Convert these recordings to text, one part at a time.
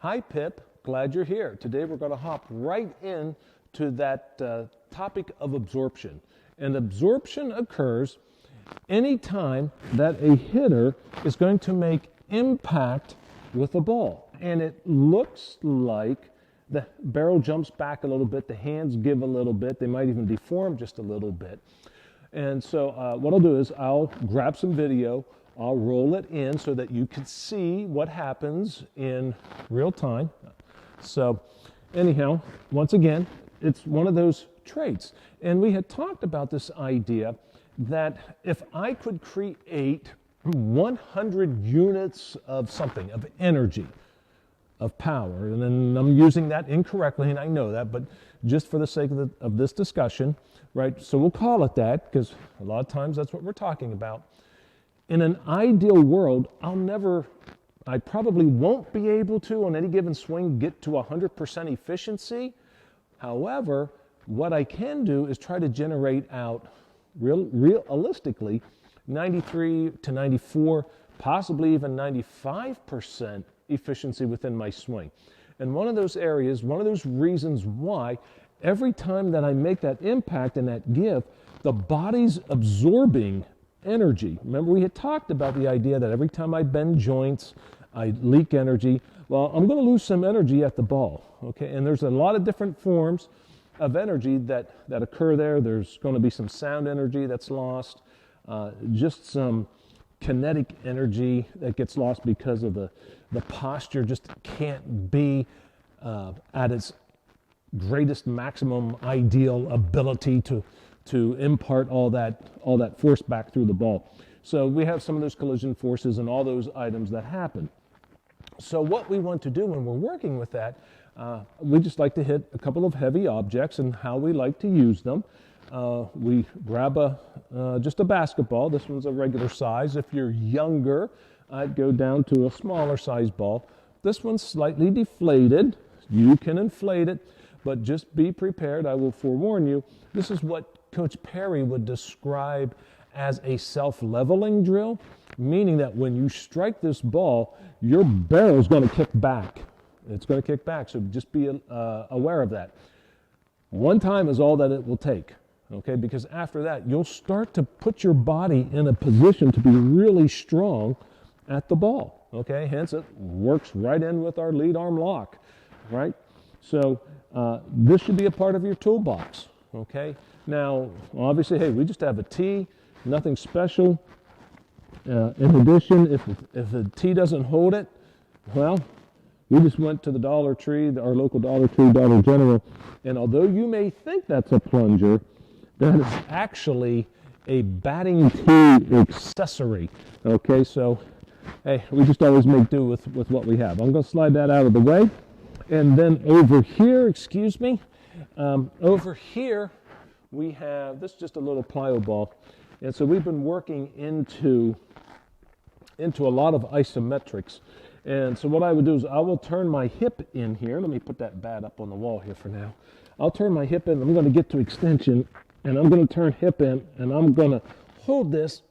Hi, Pip. Glad you're here. Today we're going to hop right in to that topic of absorption. And absorption occurs anytime that a hitter is going to make impact with a ball. And it looks like the barrel jumps back a little bit, the hands give a little bit, they might even deform just a little bit. And so what I'll do is I'll grab some video, I'll roll it in so that you can see what happens in real time. So anyhow, once again, it's one of those traits. And we had talked about this idea that if I could create 100 units of something, of energy, of power, and then I'm using that incorrectly, and I know that, but just for the sake of this discussion, right? So we'll call it that, because a lot of times that's what we're talking about. In an ideal world, I probably won't be able to, on any given swing, get to 100% efficiency. However, what I can do is try to generate out, realistically, 93 to 94, possibly even 95% efficiency within my swing. And one of those areas, one of those reasons why, every time that I make that impact and that give, the body's absorbing energy. Remember, we had talked about the idea that every time I bend joints, I leak energy. Well, I'm going to lose some energy at the ball, okay? And there's a lot of different forms of energy that occur there. There's going to be some sound energy that's lost, just some kinetic energy that gets lost because of the posture just can't be at its greatest maximum ideal ability to impart all that force back through the ball. So we have some of those collision forces and all those items that happen. So what we want to do when we're working with that, we just like to hit a couple of heavy objects and how we like to use them. We grab just a basketball. This one's a regular size. If you're younger, I'd go down to a smaller size ball. This one's slightly deflated. You can inflate it, but just be prepared. I will forewarn you, this is what Coach Perry would describe as a self-leveling drill, meaning that when you strike this ball, your barrel is going to kick back. It's going to kick back, so just be aware of that. One time is all that it will take, okay? Because after that, you'll start to put your body in a position to be really strong at the ball, okay? Hence, it works right in with our lead arm lock, right? So this should be a part of your toolbox, okay? Now, obviously, hey, we just have a tee, nothing special. In addition, if the tee doesn't hold it, well, we just went to the Dollar Tree, our local Dollar Tree, Dollar General, and although you may think that's a plunger, that is actually a batting tee accessory, okay? So, hey, we just always make do with what we have. I'm going to slide that out of the way. And then over here, over here, we have, this is just a little plyo ball. And so we've been working into a lot of isometrics. And so what I would do is I will turn my hip in here. Let me put that bat up on the wall here for now. I'll turn my hip in. I'm going to get to extension, and I'm going to turn hip in, and I'm going to hold this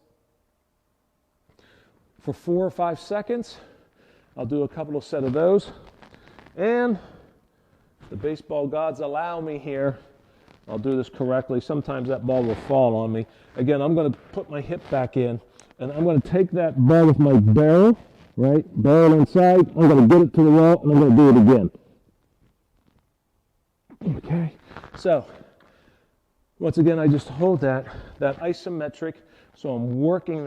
for 4 or 5 seconds. I'll do a couple of set of those. And the baseball gods allow me here. I'll do this correctly. Sometimes that ball will fall on me. Again, I'm going to put my hip back in, and I'm going to take that ball with my barrel, right? Barrel inside. I'm going to get it to the wall, and I'm going to do it again. Okay. So, once again, I just hold that isometric. So I'm working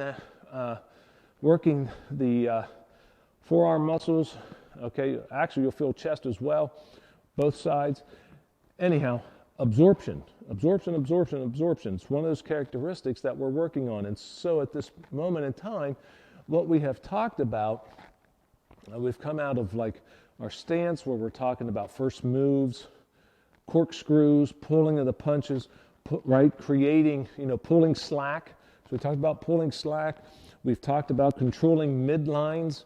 the forearm muscles. Okay. Actually, you'll feel chest as well, both sides. Anyhow, absorption. It's one of those characteristics that we're working on. And so at this moment in time, what we have talked about, we've come out of like our stance where we're talking about first moves, corkscrews, pulling of the punches, right? Creating, pulling slack. So we talked about pulling slack. We've talked about controlling midlines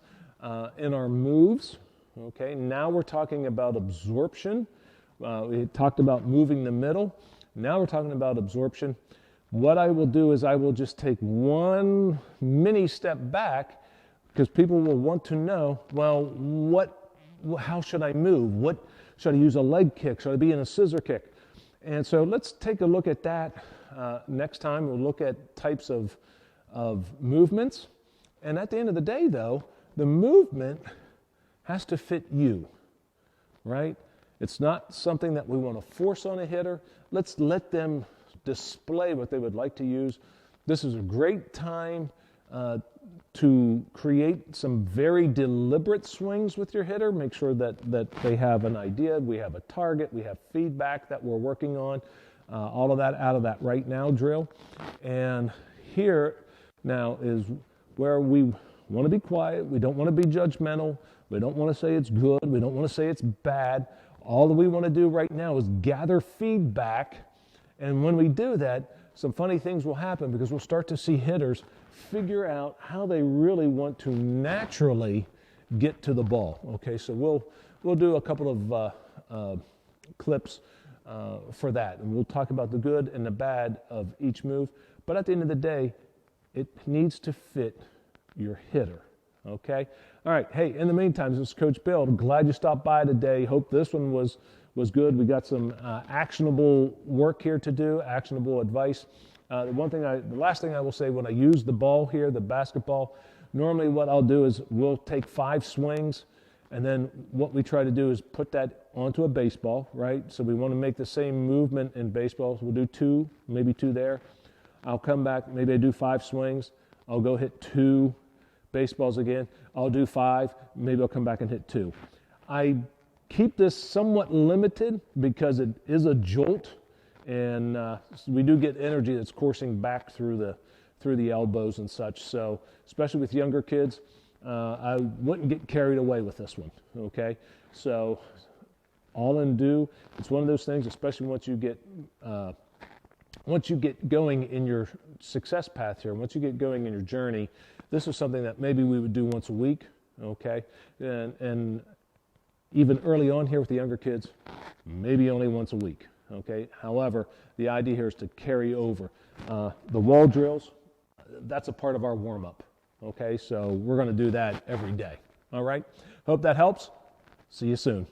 in our moves. Okay, now we're talking about absorption. We talked about moving the middle. Now we're talking about absorption. What I will do is I will just take one mini step back because people will want to know, well, how should I move? What should I use, a leg kick? Should I be in a scissor kick? And so let's take a look at that next time. We'll look at types of movements. And at the end of the day, though, the movement has to fit you, right? It's not something that we want to force on a hitter. Let's let them display what they would like to use. This is a great time to create some very deliberate swings with your hitter. Make sure that they have an idea, we have a target, we have feedback that we're working on, all of that out of that right now drill. And here now is where we want to be quiet, we don't want to be judgmental, we don't want to say it's good, we don't want to say it's bad. All that we want to do right now is gather feedback, and when we do that, some funny things will happen because we'll start to see hitters figure out how they really want to naturally get to the ball. Okay, so we'll do a couple of clips for that, and we'll talk about the good and the bad of each move. But at the end of the day, it needs to fit your hitter. Okay, all right. Hey, in the meantime, this is Coach Bill. I'm glad you stopped by today. Hope this one was good. We got some actionable work here to do, actionable advice. The last thing I will say, when I use the ball here, the basketball, normally what I'll do is we'll take 5 swings, and then what we try to do is put that onto a baseball, right? So we want to make the same movement in baseball. So we'll do 2, maybe 2 there. I'll come back, maybe I do 5 swings. I'll go hit 2 baseballs again. I'll do 5, maybe I'll come back and hit 2. I keep this somewhat limited because it is a jolt, and we do get energy that's coursing back through the elbows and such. So especially with younger kids, I wouldn't get carried away with this one. Okay, so all in due, it's one of those things, especially once you get going in your success path here, once you get going in your journey, this is something that maybe we would do once a week. Okay, and even early on here with the younger kids, maybe only once a week. Okay, however, the idea here is to carry over. The wall drills, that's a part of our warm-up. Okay, so we're going to do that every day. All right, hope that helps. See you soon.